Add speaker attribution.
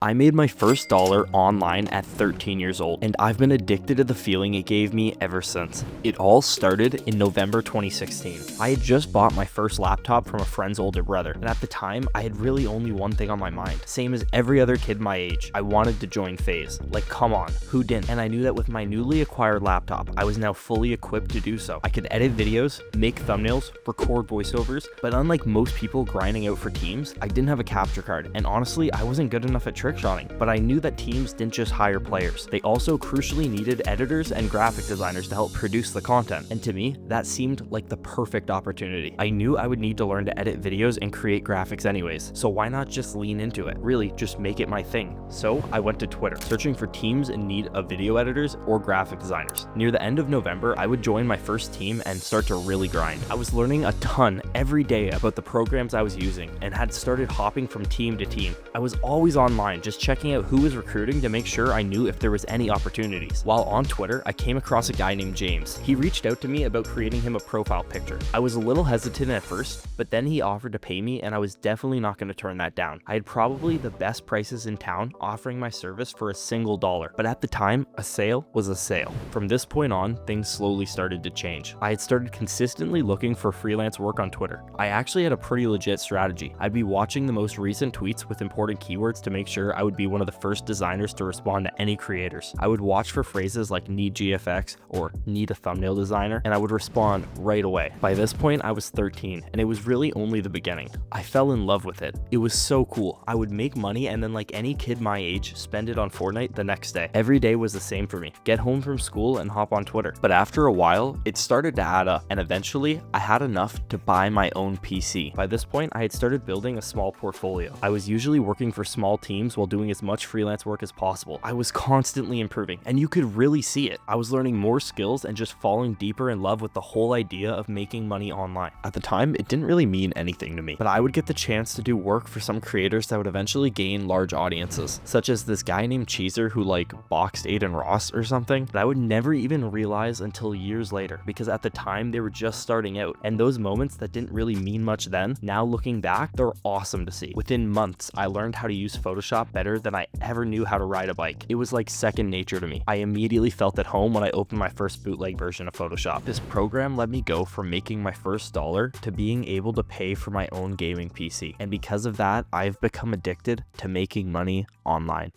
Speaker 1: I made my first dollar online at 13 years old, and I've been addicted to the feeling it gave me ever since. It all started in November 2016. I had just bought my first laptop from a friend's older brother, and at the time, I had really only one thing on my mind. Same as every other kid my age, I wanted to join FaZe. Like, come on, who didn't? And I knew that with my newly acquired laptop, I was now fully equipped to do so. I could edit videos, make thumbnails, record voiceovers, but unlike most people grinding out for teams, I didn't have a capture card, and honestly, I wasn't good enough at trick shotting, but I knew that teams didn't just hire players. They also crucially needed editors and graphic designers to help produce the content, and to me, that seemed like the perfect opportunity. I knew I would need to learn to edit videos and create graphics anyways, so why not just lean into it? Really, just make it my thing. So I went to Twitter, searching for teams in need of video editors or graphic designers. Near the end of November, I would join my first team and start to really grind. I was learning a ton every day about the programs I was using and had started hopping from team to team. I was always online, just checking out who was recruiting to make sure I knew if there was any opportunities. While on Twitter, I came across a guy named James. He reached out to me about creating him a profile picture. I was a little hesitant at first, but then he offered to pay me and I was definitely not going to turn that down. I had probably the best prices in town offering my service for a single dollar, but at the time, a sale was a sale. From this point on, things slowly started to change. I had started consistently looking for freelance work on Twitter. I actually had a pretty legit strategy. I'd be watching the most recent tweets with important keywords to make sure I would be one of the first designers to respond to any creators. I would watch for phrases like need GFX or need a thumbnail designer, and I would respond right away. By this point, I was 13, and it was really only the beginning. I fell in love with it. It was so cool. I would make money and then, like any kid my age, spend it on Fortnite the next day. Every day was the same for me. Get home from school and hop on Twitter. But after a while, it started to add up, and eventually, I had enough to buy my own PC. By this point, I had started building a small portfolio. I was usually working for small teams while doing as much freelance work as possible. I was constantly improving, and you could really see it. I was learning more skills and just falling deeper in love with the whole idea of making money online. At the time, it didn't really mean anything to me, but I would get the chance to do work for some creators that would eventually gain large audiences, such as this guy named Cheezer who boxed Aiden Ross or something that I would never even realize until years later, because at the time they were just starting out, and those moments that didn't really mean much then, now looking back, they're awesome to see. Within months, I learned how to use Photoshop better than I ever knew how to ride a bike. It was like second nature to me. I immediately felt at home when I opened my first bootleg version of Photoshop. This program let me go from making my first dollar to being able to pay for my own gaming PC. And because of that, I've become addicted to making money online.